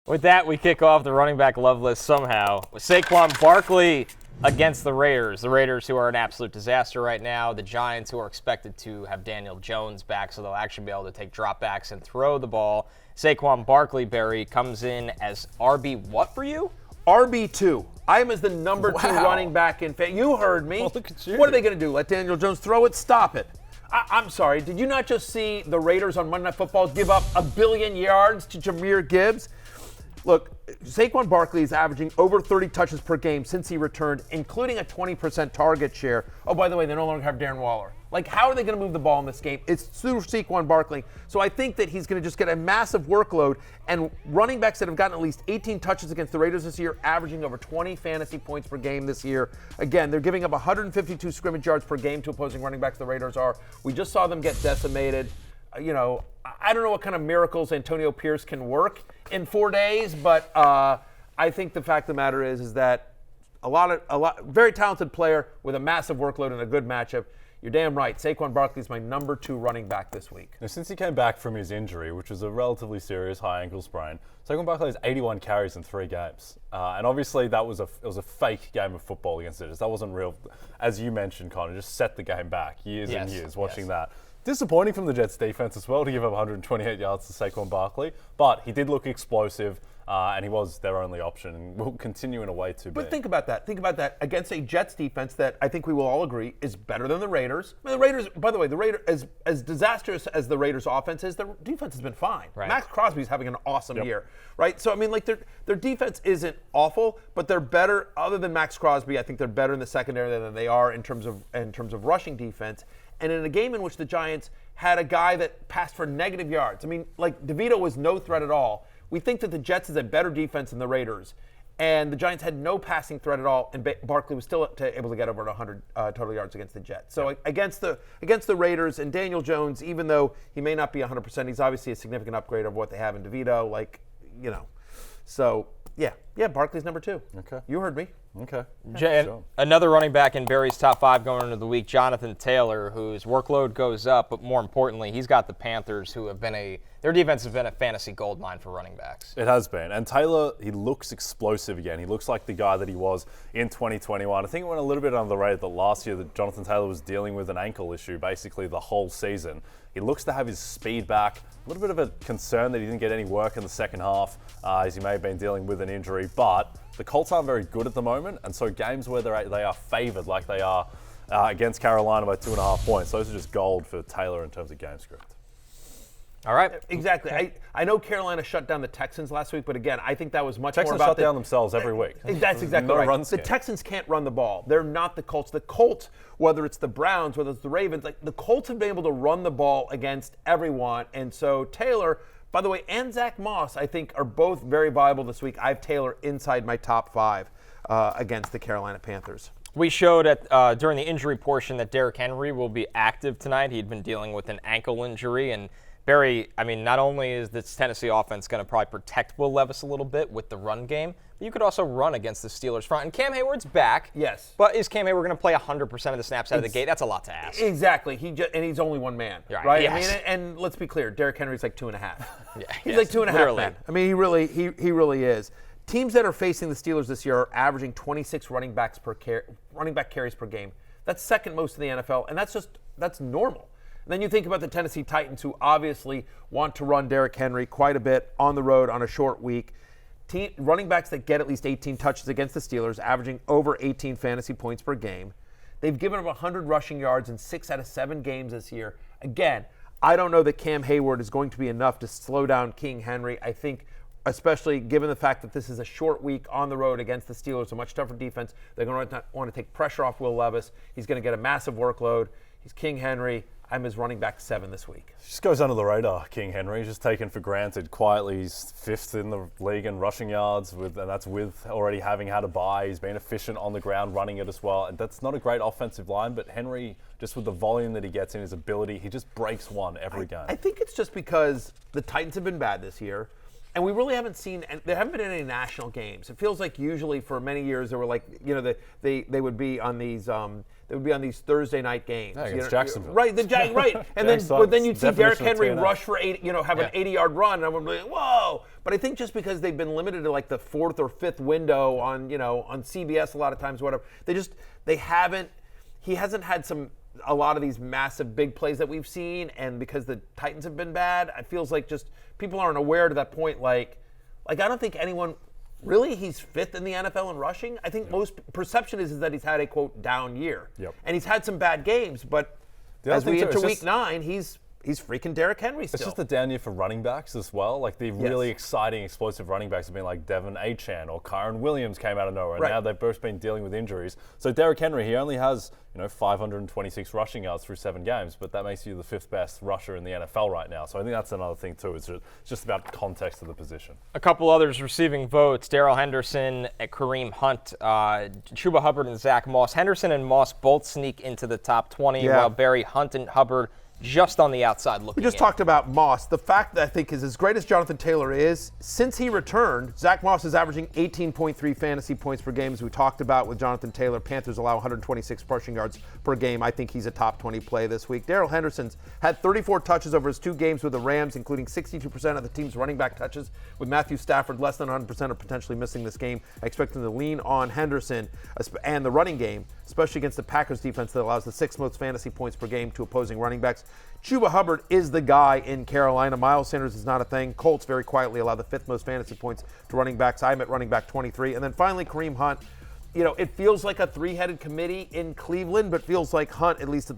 With that, we kick off the running back love list somehow with Saquon Barkley against the Raiders. The Raiders, who are an absolute disaster right now. The Giants, who are expected to have Daniel Jones back, so they'll actually be able to take dropbacks and throw the ball. Saquon Barkley, Barry, comes in as RB what for you? RB2. I am as the number 2 running back in fan. You heard me. Well, look at you. What are they going to do? Let Daniel Jones throw it? Stop it. I'm sorry. Did you not just see the Raiders on Monday Night Football give up 1 billion yards to Jahmyr Gibbs? Look, Saquon Barkley is averaging over 30 touches per game since he returned, including a 20% target share. Oh, by the way, they no longer have Darren Waller. Like, how are they going to move the ball in this game? It's through Saquon Barkley. So I think that he's going to just get a massive workload. And running backs that have gotten at least 18 touches against the Raiders this year, averaging over 20 fantasy points per game this year. Again, they're giving up 152 scrimmage yards per game to opposing running backs. The Raiders are. We just saw them get decimated. You know, I don't know what kind of miracles Antonio Pierce can work in 4 days, but I think the fact of the matter is that very talented player with a massive workload and a good matchup. You're damn right. Saquon Barkley is my number 2 running back this week. Now, since he came back from his injury, which was a relatively serious high ankle sprain, Saquon Barkley has 81 carries in 3 games. And obviously that was a fake game of football against it. That wasn't real. As you mentioned, Connor, just set the game back years and years watching that. Disappointing from the Jets defense as well to give up 128 yards to Saquon Barkley, but he did look explosive, and he was their only option, and will continue in a way to be. But think about that. Think about that against a Jets defense that I think we will all agree is better than the Raiders. I mean, the Raiders, by the way, the Raiders, as disastrous as the Raiders' offense is, their defense has been fine. Right. Max Crosby's having an awesome year, right? So I mean, like their defense isn't awful, but they're better. Other than Max Crosby, I think they're better in the secondary than they are in terms of rushing defense. And in a game in which the Giants had a guy that passed for negative yards. I mean, like, DeVito was no threat at all. We think that the Jets is a better defense than the Raiders. And the Giants had no passing threat at all, and Barkley was still able to get over 100 total yards against the Jets. So against the Raiders, and Daniel Jones, even though he may not be 100%, he's obviously a significant upgrade of what they have in DeVito. Like, you know. So, yeah, Barkley's number 2. Okay. You heard me. Okay. Another running back in Barry's top 5 going into the week, Jonathan Taylor, whose workload goes up, but more importantly, he's got the Panthers, who have been their defense has been a fantasy goldmine for running backs. It has been. And Taylor, he looks explosive again. He looks like the guy that he was in 2021. I think it went a little bit under the radar that last year that Jonathan Taylor was dealing with an ankle issue basically the whole season. He looks to have his speed back. A little bit of a concern that he didn't get any work in the second half, as he may have been dealing with an injury. But the Colts aren't very good at the moment, and so games where they are favored like they are against Carolina by 2.5 points, those are just gold for Taylor in terms of game script. All right. Exactly. I know Carolina shut down the Texans last week, but again, I think that was much Texans more about shut down themselves every week. That's exactly No right. run The scheme. Texans can't run the ball. They're not the Colts. The Colts, whether it's the Browns, whether it's the Ravens, like the Colts have been able to run the ball against everyone. And so Taylor, by the way, and Zach Moss, I think, are both very viable this week. I have Taylor inside my top 5 against the Carolina Panthers. We showed during the injury portion that Derrick Henry will be active tonight. He'd been dealing with an ankle injury, and Barry, I mean, not only is this Tennessee offense going to probably protect Will Levis a little bit with the run game, but you could also run against the Steelers front. And Cam Hayward's back. Yes. But is Cam Hayward going to play 100% of the snaps out of the gate? That's a lot to ask. Exactly. And he's only one man, right? Yes. I mean, and let's be clear, Derrick Henry's like 2.5. Yeah, He's like 2.5 men. I mean, he really is. Teams that are facing the Steelers this year are averaging 26 running back carries per game. That's second most in the NFL, and that's normal. And then you think about the Tennessee Titans, who obviously want to run Derrick Henry quite a bit on the road on a short week. Running backs that get at least 18 touches against the Steelers, averaging over 18 fantasy points per game. They've given up 100 rushing yards in 6 out of 7 games this year. Again, I don't know that Cam Hayward is going to be enough to slow down King Henry. I think, especially given the fact that this is a short week on the road against the Steelers, a much tougher defense, they're going to want to take pressure off Will Levis. He's going to get a massive workload. He's King Henry. I'm his running back 7 this week. Just goes under the radar, King Henry. Just taken for granted. Quietly, he's 5th in the league in rushing yards, and that's with already having had a bye. He's been efficient on the ground, running it as well. And that's not a great offensive line, but Henry, just with the volume that he gets in, his ability, he just breaks one every game. I think it's just because the Titans have been bad this year. And we really haven't seen, and there haven't been any national games. It feels like usually for many years there were like, they would be on these Thursday night games. Against Jacksonville. Right, right. And then you'd see Derrick Henry rush for 80, have an 80-yard run, and everyone would be like, whoa. But I think just because they've been limited to like the fourth or fifth window on CBS a lot of times, whatever, he hasn't had a lot of these massive big plays that we've seen, and because the Titans have been bad, it feels like just people aren't aware to that point. Like I don't think anyone really, he's fifth in the NFL in rushing. I think most perception is that he's had a quote down year, and he's had some bad games. But as we enter week 9, he's freaking Derrick Henry still. It's just a down year for running backs as well. Like the really exciting, explosive running backs have been like Devin Achane or Kyron Williams came out of nowhere. And now they've both been dealing with injuries. So Derrick Henry, he only has 526 rushing yards through 7 games, but that makes you the 5th best rusher in the NFL right now. So I think that's another thing too. It's just about context of the position. A couple others receiving votes: Darrell Henderson, Kareem Hunt, Chuba Hubbard, and Zach Moss. Henderson and Moss both sneak into the top 20, while Barry, Hunt, and Hubbard just on the outside looking in. We just talked about Moss. The fact that I think is as great as Jonathan Taylor is, since he returned, Zach Moss is averaging 18.3 fantasy points per game, as we talked about with Jonathan Taylor. Panthers allow 126 rushing yards per game. I think he's a top 20 play this week. Darrell Henderson's had 34 touches over his 2 games with the Rams, including 62% of the team's running back touches, with Matthew Stafford less than 100% of potentially missing this game. I expect him to lean on Henderson and the running game, especially against the Packers defense that allows the 6th most fantasy points per game to opposing running backs. Chuba Hubbard is the guy in Carolina. Miles Sanders is not a thing. Colts very quietly allow the 5th most fantasy points to running backs. I'm at running back 23. And then finally, Kareem Hunt. It feels like a 3-headed committee in Cleveland, but feels like Hunt, at least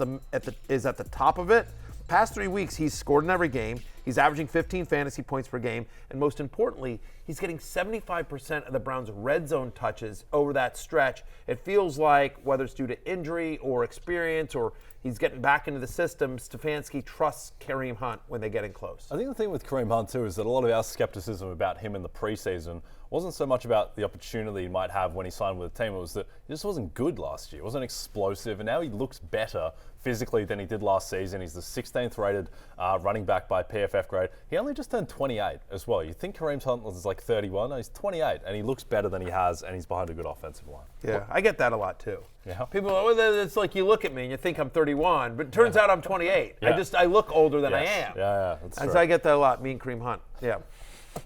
is at the top of it. Past 3 weeks, he's scored in every game. He's averaging 15 fantasy points per game. And most importantly, he's getting 75% of the Browns' red zone touches over that stretch. It feels like, whether it's due to injury or experience or he's getting back into the system, Stefanski trusts Kareem Hunt when they get in close. I think the thing with Kareem Hunt, too, is that a lot of our skepticism about him in the preseason wasn't so much about the opportunity he might have when he signed with the team. It was that he just wasn't good last year. He wasn't explosive, and now he looks better physically than he did last season. He's the 16th rated running back by PFF grade. He only just turned 28 as well. You think Kareem Hunt was like 31? No, he's 28, and he looks better than he has, and he's behind a good offensive line. Yeah, I get that a lot too. Yeah. People, it's like you look at me and you think I'm 31, but it turns out I'm 28. Yeah. I look older than I am. Yeah, that's true. So I get that a lot, me and Kareem Hunt. Yeah.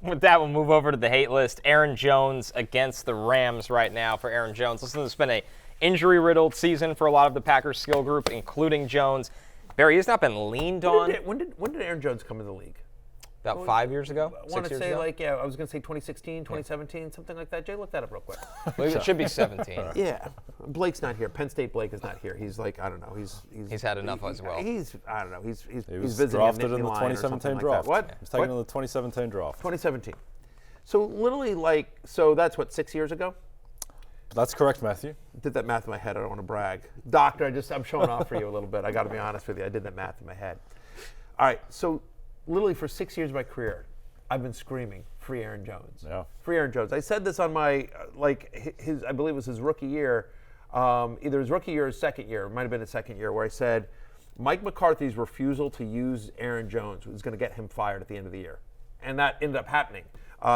With that, we'll move over to the hate list. Aaron Jones against the Rams right now for Aaron Jones. Listen, it's been a injury-riddled season for a lot of the Packers skill group, including Jones. Barry has not been leaned on. When did Aaron Jones come in the league? About 5 years ago? I want to say, I was going to say 2016, 2017, something like that. Jay, look that up real quick. It should be 17. Yeah. Blake's not here. Penn State Blake is not here. He's like, I don't know. He's had enough as well. He was visiting drafted a in the 2017 draft. What? He was taken in the 2017 draft. 2017. So literally that's what, 6 years ago? That's correct, Matthew. Did that math in my head. I don't want to brag. Doctor, I'm showing off for you a little bit. I got to be honest with you. I did that math in my head. All right. So literally for 6 years of my career, I've been screaming, free Aaron Jones. Yeah. Free Aaron Jones. I said this on my, I believe it was his rookie year, either his rookie year or his second year. It might have been his second year, where I said Mike McCarthy's refusal to use Aaron Jones was going to get him fired at the end of the year. And that ended up happening.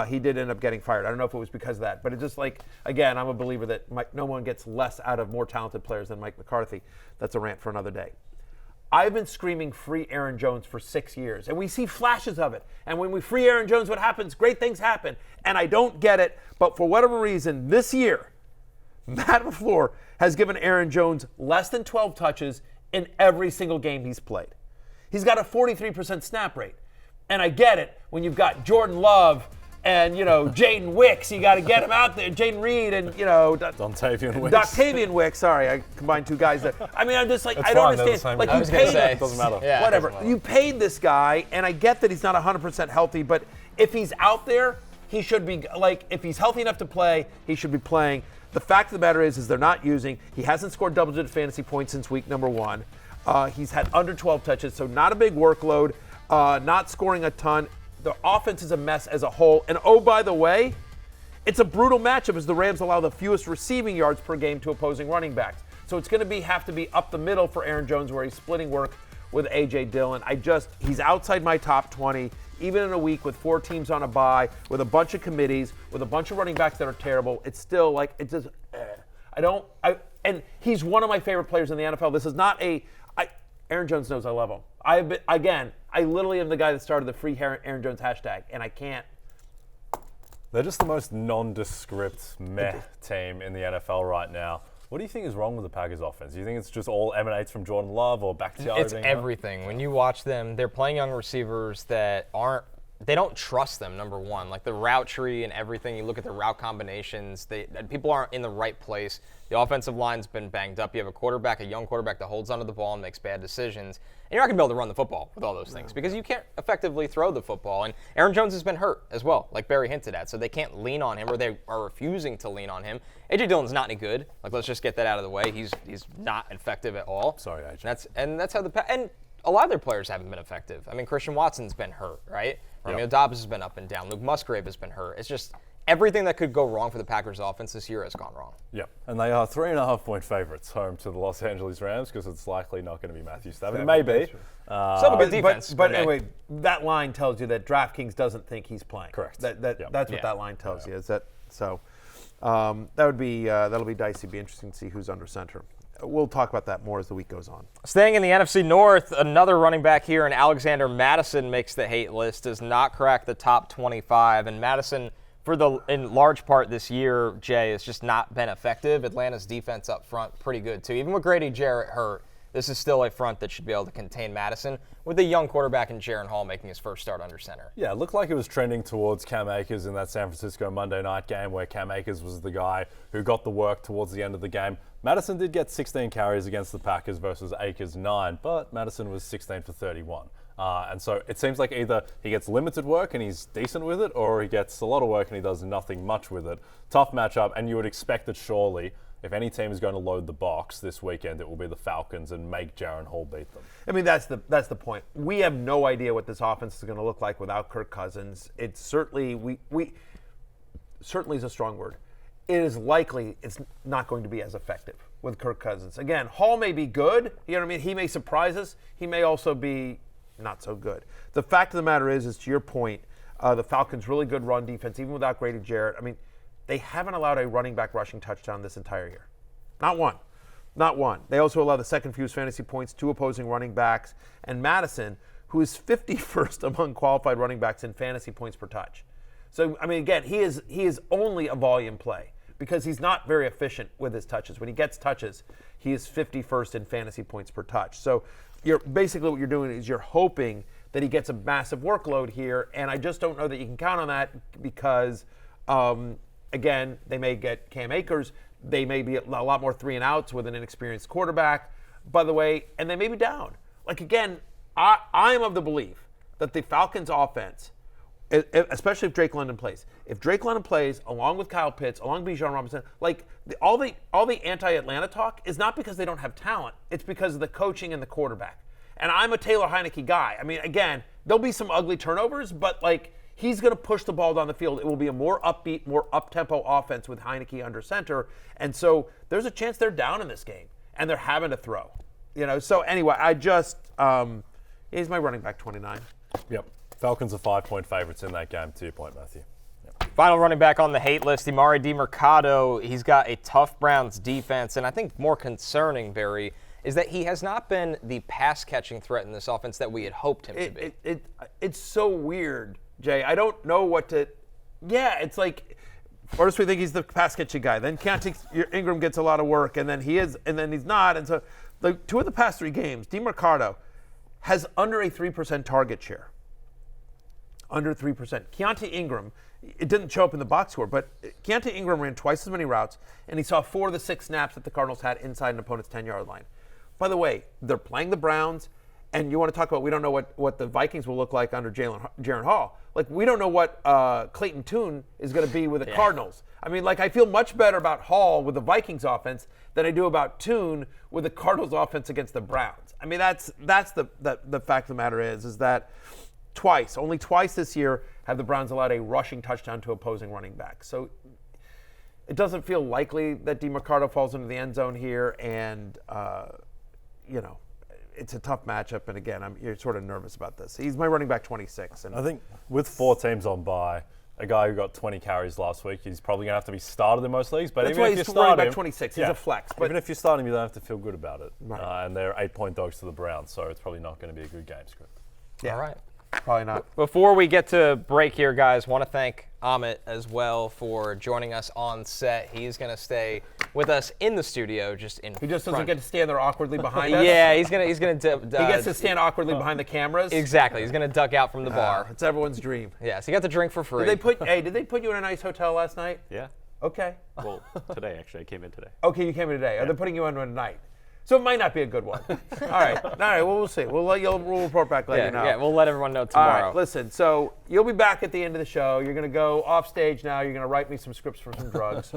He did end up getting fired. I don't know if it was because of that, but it's just again, I'm a believer that no one gets less out of more talented players than Mike McCarthy. That's a rant for another day. I've been screaming free Aaron Jones for 6 years, and we see flashes of it. And when we free Aaron Jones, what happens? Great things happen. And I don't get it, but for whatever reason, this year, Matt LaFleur has given Aaron Jones less than 12 touches in every single game he's played. He's got a 43% snap rate. And I get it. When you've got Jordan Love and, Jaden Wicks, you got to get him out there. Jaden Reed and, Dontavian Wicks. Octavian Wicks. Sorry, I combined two guys there. I mean, I'm just like, It's I don't fine, they're the understand. same Like, guy. you paid him. Doesn't matter. Yeah, Whatever. doesn't matter. You paid this guy, and I get that he's not 100% healthy, but if he's out there, he should be, if he's healthy enough to play, he should be playing. The fact of the matter is they're not using. He hasn't scored double-digit fantasy points since week number 1. He's had under 12 touches, so not a big workload, not scoring a ton. The offense is a mess as a whole. And oh, by the way, it's a brutal matchup as the Rams allow the fewest receiving yards per game to opposing running backs. So it's going to have to be up the middle for Aaron Jones, where he's splitting work with A.J. Dillon. He's outside my top 20. even in a week with 4 teams on a bye, with a bunch of committees, with a bunch of running backs that are terrible, it's still like, it's just, and he's one of my favorite players in the NFL. This is not Aaron Jones knows I love him. I literally am the guy that started the free Aaron Jones hashtag, and I can't. They're just the most nondescript meh team in the NFL right now. What do you think is wrong with the Packers offense? Do you think it's just all emanates from Jordan Love or Bakhtiari? It's everything. When you watch them, they're playing young receivers that they don't trust them, number one. Like the route tree and everything, you look at the route combinations, people aren't in the right place. The offensive line's been banged up. You have a young quarterback that holds onto the ball and makes bad decisions. And you're not going to be able to run the football with all those things because you can't effectively throw the football. And Aaron Jones has been hurt as well, like Barry hinted at. So they can't lean on him, or they are refusing to lean on him. A.J. Dillon's not any good. Like, let's just get that out of the way. He's not effective at all. Sorry, A.J. That's how and a lot of their players haven't been effective. I mean, Christian Watson's been hurt, right? Romeo Dobbs has been up and down. Luke Musgrave has been hurt. It's just everything that could go wrong for the Packers offense this year has gone wrong. Yep, and they are 3.5-point favorites home to the Los Angeles Rams because it's likely not going to be Matthew Stafford. It may be. Still a good defense. But anyway, that line tells you that DraftKings doesn't think he's playing. Correct. That's what that line tells you. Is that so? That'll be dicey. Be interesting to see who's under center. We'll talk about that more as the week goes on. Staying in the NFC North, another running back here in Alexander Madison makes the hate list, does not crack the top 25. And Madison, in large part this year, Jay, has just not been effective. Atlanta's defense up front, pretty good too. Even with Grady Jarrett hurt, this is still a front that should be able to contain Madison with a young quarterback in Jaron Hall making his first start under center. Yeah, it looked like it was trending towards Cam Akers in that San Francisco Monday night game where Cam Akers was the guy who got the work towards the end of the game. Madison did get 16 carries against the Packers versus Akers 9, but Madison was 16 for 31. And so it seems like either he gets limited work and he's decent with it, or he gets a lot of work and he does nothing much with it. Tough matchup, and you would expect that surely, if any team is going to load the box this weekend, it will be the Falcons and make Jaron Hall beat them. I mean, that's the point. We have no idea what this offense is going to look like without Kirk Cousins. It's certainly certainly is a strong word. It is likely it's not going to be as effective with Kirk Cousins. Again, Hall may be good. You know what I mean? He may surprise us. He may also be not so good. The fact of the matter is to your point, the Falcons' really good run defense, even without Grady Jarrett. I mean, they haven't allowed a running back rushing touchdown this entire year. Not one. Not one. They also allow the second fewest fantasy points to opposing running backs. And Madison, who is 51st among qualified running backs in fantasy points per touch. So, I mean, again, he is only a volume play because he's not very efficient with his touches. When he gets touches, he is 51st in fantasy points per touch. So basically what you're doing is you're hoping that he gets a massive workload here, and I just don't know that you can count on that because, again, they may get Cam Akers. They may be a lot more 3-and-outs with an inexperienced quarterback, by the way, and they may be down. Like, again, I am of the belief that the Falcons' offense, especially if Drake London plays. If Drake London plays, along with Kyle Pitts, along with Bijan Robinson, like all the anti-Atlanta talk is not because they don't have talent. It's because of the coaching and the quarterback. And I'm a Taylor Heineke guy. I mean, again, there'll be some ugly turnovers, but like he's going to push the ball down the field. It will be a more upbeat, more up-tempo offense with Heineke under center. And so there's a chance they're down in this game and they're having to throw. So anyway, I just he's my running back 29. Yep. Falcons are 5-point favorites in that game, to your point, Matthew. Yep. Final running back on the hate list, Emari DeMercado. He's got a tough Browns defense, and I think more concerning, Barry, is that he has not been the pass-catching threat in this offense that we had hoped him to be. It's so weird, Jay. I don't know what to – yeah, it's like first we think he's the pass-catching guy. Then Ingram gets a lot of work, and then he is, and then he's not. And so the 2 of the past 3 games, DeMercado has under a 3% target share. Under 3%. Keontae Ingram, it didn't show up in the box score, but Keontae Ingram ran twice as many routes, and he saw 4 of the 6 snaps that the Cardinals had inside an opponent's 10-yard line. By the way, they're playing the Browns, and you want to talk about we don't know what the Vikings will look like under Jaron Hall. Like, we don't know what Clayton Tune is going to be with the Cardinals. I mean, like, I feel much better about Hall with the Vikings offense than I do about Tune with the Cardinals offense against the Browns. I mean, that's the fact of the matter is that only twice this year have the Browns allowed a rushing touchdown to opposing running backs. So it doesn't feel likely that DeMercado falls into the end zone here, and it's a tough matchup, and again, you're sort of nervous about this. He's my running back 26. And I think with 4 teams on bye, a guy who got 20 carries last week, he's probably going to have to be started in most leagues. But that's even why if you he's start running back him, 26. He's a flex. But even if you start him, you don't have to feel good about it. Right. And they're 8-point dogs to the Browns, so it's probably not going to be a good game script. yeah, All right. probably not. Before we get to break here, guys, want to thank Amit as well for joining us on set. He's going to stay with us in the studio, just in He just doesn't front. get to stand there awkwardly behind us. Yeah, he's gonna. He gets to stand awkwardly behind the cameras. Exactly. He's gonna duck out from the bar. It's everyone's dream. Yes, he got the drink for free. Did they put you in a nice hotel last night? Yeah. Okay. Well, today actually, I came in today. Okay, you came in today. Are they putting you in one night? So it might not be a good one. All right. Well, we'll see. We'll report back later. Yeah, we'll let everyone know All tomorrow. right, listen, so you'll be back at the end of the show. You're going to go off stage now. You're going to write me some scripts for some drugs.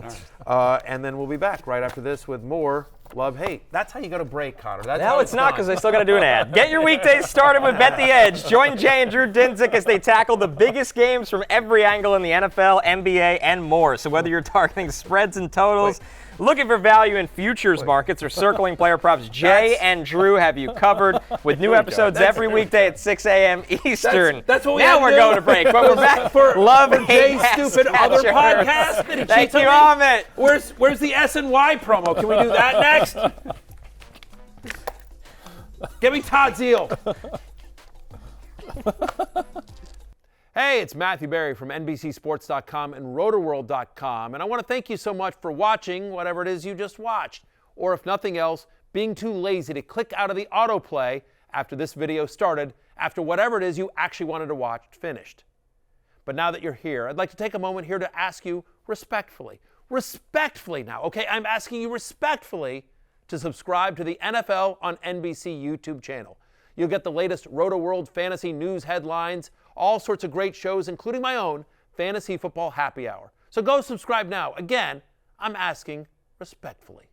And then we'll be back right after this with more Love Hate. That's how you go to break, Connor. That's No, how it's not, done. because I still got to do an ad. Get your weekdays started with Bet the Edge. Join Jay and Drew Dinsick as they tackle the biggest games from every angle in the NFL, NBA, and more. So whether you're targeting spreads and totals, looking for value in futures markets, or circling player props, Jay and Drew have you covered with new episodes every weekday at 6 a.m. Eastern. That's what we now have to we're do. going to break, but we're back For Love Jay's Hate stupid other Scratchers. podcast that he Thank cheats you, on me? Amit. Where's the S&Y promo? Can we do that next? Give me Todd Zeal. Hey, it's Matthew Berry from NBCSports.com and RotorWorld.com, and I want to thank you so much for watching whatever it is you just watched, or if nothing else, being too lazy to click out of the autoplay after this video started, after whatever it is you actually wanted to watch finished. But now that you're here, I'd like to take a moment here to ask you respectfully now, okay? I'm asking you respectfully to subscribe to the NFL on NBC YouTube channel. You'll get the latest Roto-World fantasy news headlines, all sorts of great shows, including my own Fantasy Football Happy Hour. So go subscribe now. Again, I'm asking respectfully.